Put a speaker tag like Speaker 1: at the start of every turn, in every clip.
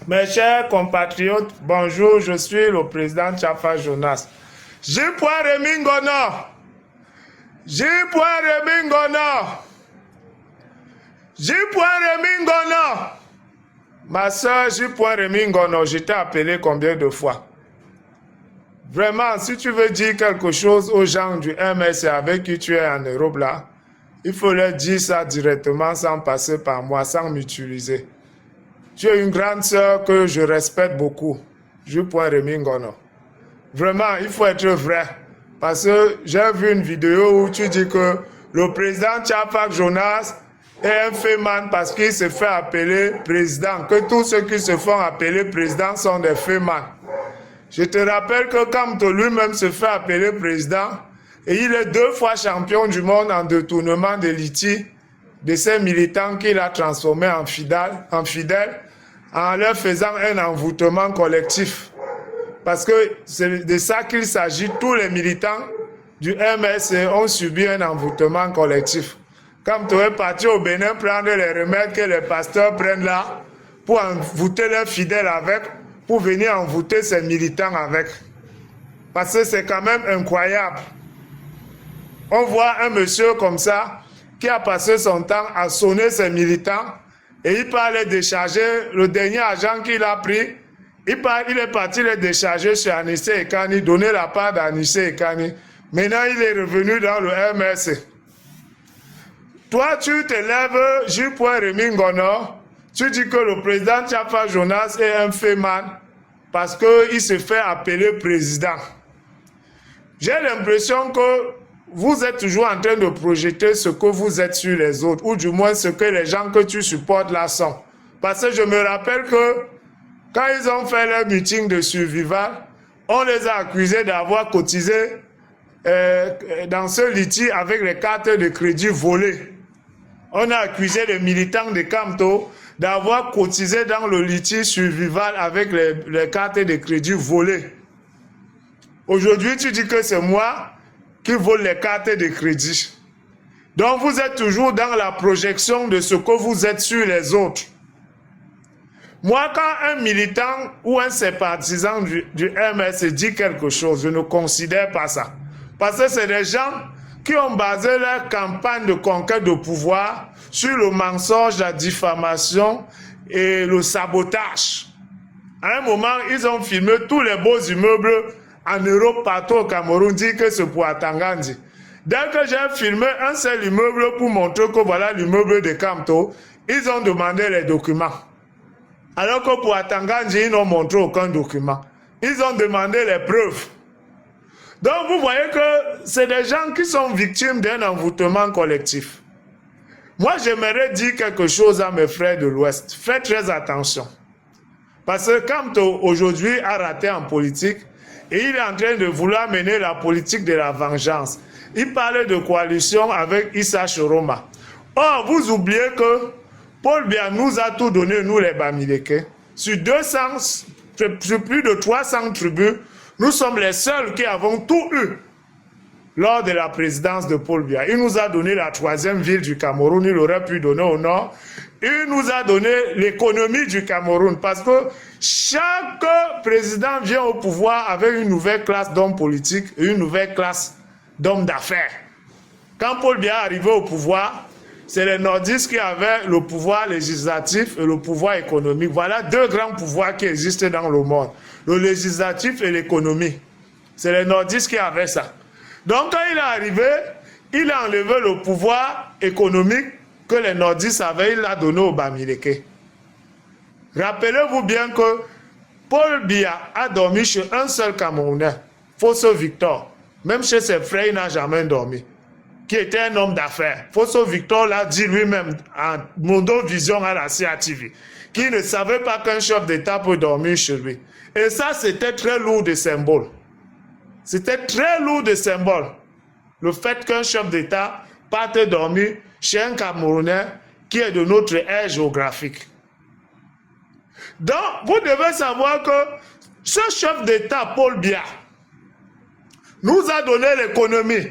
Speaker 1: Mes chers compatriotes, bonjour, je suis le président Tchafa Jonas. J.Remy Ngono. J.Remy Ngono. J.Remy Ngono. Ma soeur J.Remy Ngono, je t'ai appelé combien de fois? Vraiment, si tu veux dire quelque chose aux gens du MS avec qui tu es en Europe là, il faut leur dire ça directement sans passer par moi, sans m'utiliser. Tu es une grande sœur que je respecte beaucoup. J.Remy Ngono. Vraiment, il faut être vrai. Parce que j'ai vu une vidéo où tu dis que le président Tchafa Jonas est un féman parce qu'il se fait appeler président. Que tous ceux qui se font appeler président sont des fémans. Je te rappelle que Kamto lui-même se fait appeler président et il est 2 fois champion du monde en détournement de litiges de ces militants qu'il a transformés en fidèles en leur faisant un envoûtement collectif. Parce que c'est de ça qu'il s'agit. Tous les militants du MS ont subi un envoûtement collectif. Comme tu es parti au Bénin prendre les remèdes que les pasteurs prennent là pour envoûter leurs fidèles avec, pour venir envoûter ces militants avec. Parce que c'est quand même incroyable. On voit un monsieur comme ça qui a passé son temps à sonner ses militants et il parlait décharger le dernier agent qu'il a pris. Il est parti les décharger sur Anissé Ekani, donner la part d'Anissé Ekani. Maintenant, il est revenu dans le MS. Toi, tu te lèves, J.Remy Ngono, tu dis que le président Tchafa Jonas est un féman parce qu'il se fait appeler président. J'ai l'impression que vous êtes toujours en train de projeter ce que vous êtes sur les autres, ou du moins ce que les gens que tu supportes là sont. Parce que je me rappelle que quand ils ont fait leur meeting de survival, on les a accusés d'avoir cotisé dans ce litige avec les cartes de crédit volées. On a accusé les militants de Kamto d'avoir cotisé dans le litige survival avec les cartes de crédit volées. Aujourd'hui, tu dis que c'est moi qui vole les cartes de crédit. Donc, vous êtes toujours dans la projection de ce que vous êtes sur les autres. Moi, quand un militant ou un sympathisant du MS dit quelque chose, je ne considère pas ça. Parce que c'est des gens qui ont basé leur campagne de conquête de pouvoir sur le mensonge, la diffamation et le sabotage. À un moment, ils ont filmé tous les beaux immeubles en Europe, partout au Cameroun, dit que c'est pour Atangandi. Dès que j'ai filmé un seul immeuble pour montrer que voilà l'immeuble de Kamto, ils ont demandé les documents. Alors que pour Atangandi, ils n'ont montré aucun document. Ils ont demandé les preuves. Donc vous voyez que c'est des gens qui sont victimes d'un envoûtement collectif. Moi, j'aimerais dire quelque chose à mes frères de l'Ouest. Faites très attention. Parce que Kamto, aujourd'hui, a raté en politique et il est en train de vouloir mener la politique de la vengeance. Il parlait de coalition avec Issa Choroma. Or, vous oubliez que Paul Biya nous a tout donné, nous les Bamileke. Sur plus de 300 tribus, nous sommes les seuls qui avons tout eu lors de la présidence de Paul Biya. Il nous a donné la 3e ville du Cameroun, il aurait pu donner au nord. Il nous a donné l'économie du Cameroun parce que chaque président vient au pouvoir avec une nouvelle classe d'hommes politiques et une nouvelle classe d'hommes d'affaires. Quand Paul Biya est arrivé au pouvoir, c'est les nordistes qui avaient le pouvoir législatif et le pouvoir économique. Voilà 2 grands pouvoirs qui existent dans le monde. Le législatif et l'économie. C'est les nordistes qui avaient ça. Donc quand il est arrivé, il a enlevé le pouvoir économique que les nordistes avaient, il l'a donné aux Bamileke. Rappelez-vous bien que Paul Biya a dormi chez un seul Camerounais, Fosso Victor. Même chez ses frères, il n'a jamais dormi. Qui était un homme d'affaires. Fosso Victor l'a dit lui-même en Mondo Vision à la CATV, qui ne savait pas qu'un chef d'État peut dormir chez lui. Et ça, c'était très lourd de symbole. C'était très lourd de symbole. Le fait qu'un chef d'État parte dormir chez un Camerounais qui est de notre aire géographique. Donc, vous devez savoir que ce chef d'État, Paul Biya, nous a donné l'économie.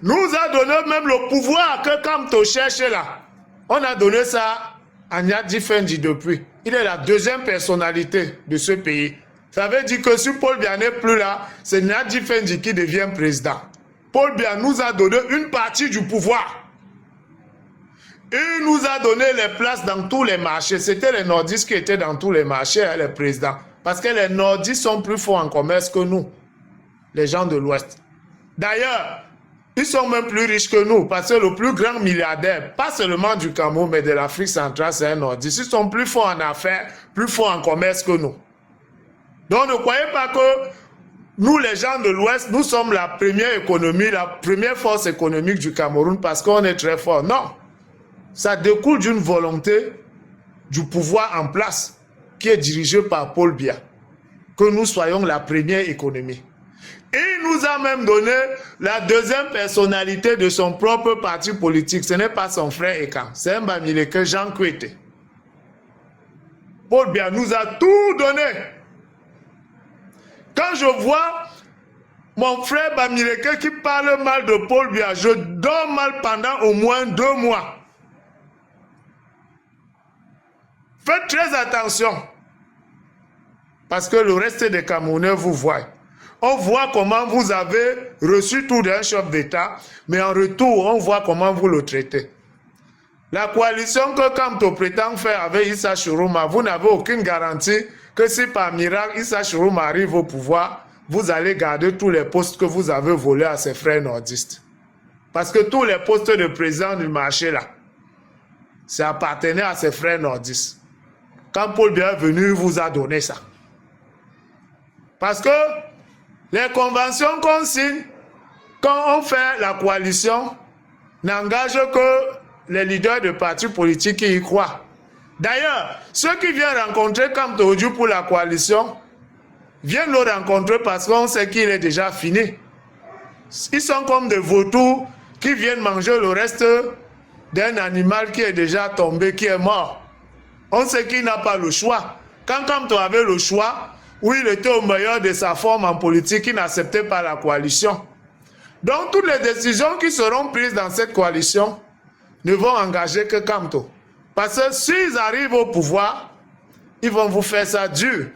Speaker 1: Nous a donné même le pouvoir que Kamto cherche là. On a donné ça Agnadi Fendi depuis. Il est la deuxième personnalité de ce pays. Ça veut dire que si Paul Biya n'est plus là, c'est Agnadi Fendi qui devient président. Paul Biya nous a donné une partie du pouvoir. Il nous a donné les places dans tous les marchés. C'était les nordistes qui étaient dans tous les marchés, hein, les présidents. Parce que les nordistes sont plus forts en commerce que nous, les gens de l'Ouest. D'ailleurs, ils sont même plus riches que nous, parce que le plus grand milliardaire, pas seulement du Cameroun, mais de l'Afrique centrale, c'est un nordiste. Ils sont plus forts en affaires, plus forts en commerce que nous. Donc ne croyez pas que nous, les gens de l'Ouest, nous sommes la première économie, la première force économique du Cameroun parce qu'on est très fort. Non. Ça découle d'une volonté du pouvoir en place qui est dirigé par Paul Biya. Que nous soyons la première économie. Il nous a même donné la deuxième personnalité de son propre parti politique. Ce n'est pas son frère Ekan, c'est un Bamileke, Jean Kwete. Paul Biya nous a tout donné. Quand je vois mon frère Bamileke qui parle mal de Paul Biya, je dors mal pendant au moins 2 mois. Faites très attention. Parce que le reste des Camerounais vous voient. On voit comment vous avez reçu tout d'un chef d'État, mais en retour, on voit comment vous le traitez. La coalition que Kamto prétend faire avec Issa Chourouma, vous n'avez aucune garantie que si par miracle Issa Chourouma arrive au pouvoir, vous allez garder tous les postes que vous avez volés à ses frères nordistes. Parce que tous les postes de président du marché là, ça appartenait à ses frères nordistes. Quand Paul Biya est venu, il vous a donné ça. Parce que les conventions qu'on signe, quand on fait la coalition, n'engagent que les leaders de partis politiques qui y croient. D'ailleurs, ceux qui viennent rencontrer Kamto Ojii pour la coalition, viennent le rencontrer parce qu'on sait qu'il est déjà fini. Ils sont comme des vautours qui viennent manger le reste d'un animal qui est déjà tombé, qui est mort. On sait qu'il n'a pas le choix. Quand Kamto avait le choix, où il était au meilleur de sa forme en politique, il n'acceptait pas la coalition. Donc toutes les décisions qui seront prises dans cette coalition ne vont engager que Kamto. Parce que s'ils arrivent au pouvoir, ils vont vous faire ça dur.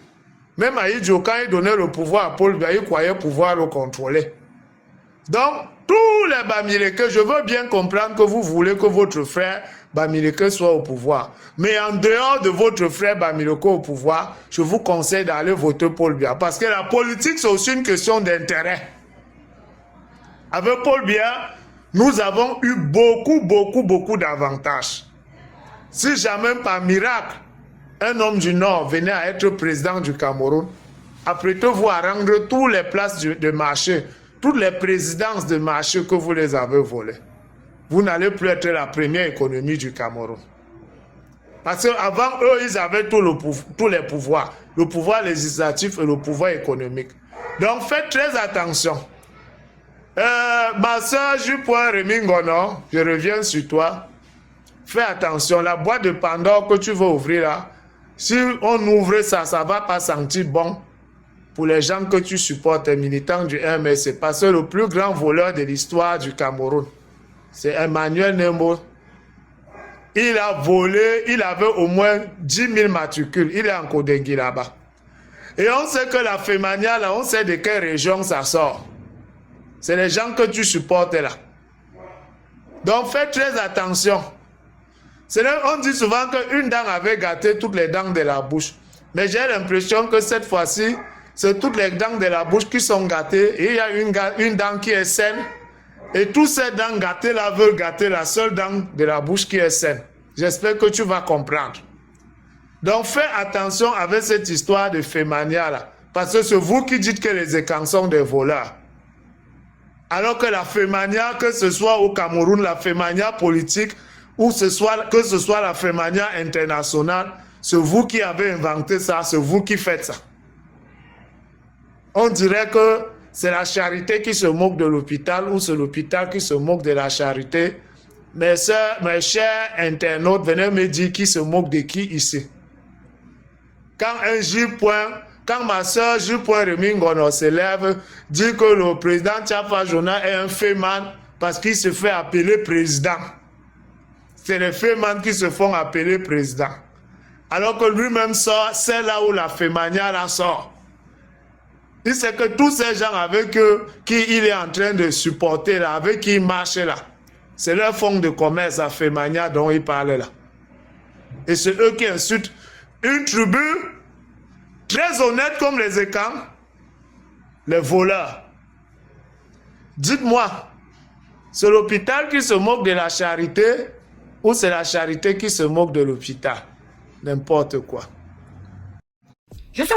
Speaker 1: Même Aïdjo, quand il donnait le pouvoir à Paul Biya, il croyait pouvoir le contrôler. Donc, tous les Bamileke, je veux bien comprendre que vous voulez que votre frère Bamileke soit au pouvoir. Mais en dehors de votre frère Bamileke au pouvoir, je vous conseille d'aller voter Paul Biya. Parce que la politique, c'est aussi une question d'intérêt. Avec Paul Biya, nous avons eu beaucoup d'avantages. Si jamais par miracle, un homme du Nord venait à être président du Cameroun, apprêtez-vous à rendre toutes les places de marché, toutes les présidences de marché que vous les avez volées. Vous n'allez plus être la première économie du Cameroun. Parce qu'avant eux, ils avaient tous les pouvoirs. Le pouvoir législatif et le pouvoir économique. Donc faites très attention. Ma soeur J.Rémy Ngono, je reviens sur toi. Fais attention, la boîte de Pandore que tu veux ouvrir là, si on ouvre ça, ça ne va pas sentir bon pour les gens que tu supportes, les militants du MSC. Parce que le plus grand voleur de l'histoire du Cameroun, c'est Emmanuel Nemo. Il a volé, il avait au moins 10 000 matricules. Il est en Kodengui là-bas. Et on sait que la Femania, là, on sait de quelle région ça sort. C'est les gens que tu supportes là. Donc faites très attention. On dit souvent qu'une dent avait gâté toutes les dents de la bouche. Mais j'ai l'impression que cette fois-ci, c'est toutes les dents de la bouche qui sont gâtées. Et il y a une dent qui est saine. Et tous ces dents gâtées là veulent gâter la seule dent de la bouche qui est saine. J'espère que tu vas comprendre. Donc fais attention avec cette histoire de Femania là. Parce que c'est vous qui dites que les Ekans sont des voleurs. Alors que la Femania, que ce soit au Cameroun, la Femania politique, ou que ce soit la Femania internationale, c'est vous qui avez inventé ça, c'est vous qui faites ça. On dirait que c'est la charité qui se moque de l'hôpital ou c'est l'hôpital qui se moque de la charité. Mes chers internautes, venez me dire qui se moque de qui ici. Quand ma soeur J.Rémy Ngono se lève, dit que le président Tchafa Jona est un féman parce qu'il se fait appeler président. c'est les Féman qui se font appeler président. Alors que lui-même sort, c'est là où la Fémania la sort. Il sait que tous ces gens avec eux, qui il est en train de supporter là, avec qui il marche là, c'est leur fonds de commerce à Fémania dont il parle là. Et c'est eux qui insultent une tribu très honnête comme les Écans, les voleurs. Dites-moi, c'est l'hôpital qui se moque de la charité ou c'est la charité qui se moque de l'hôpital? N'importe quoi.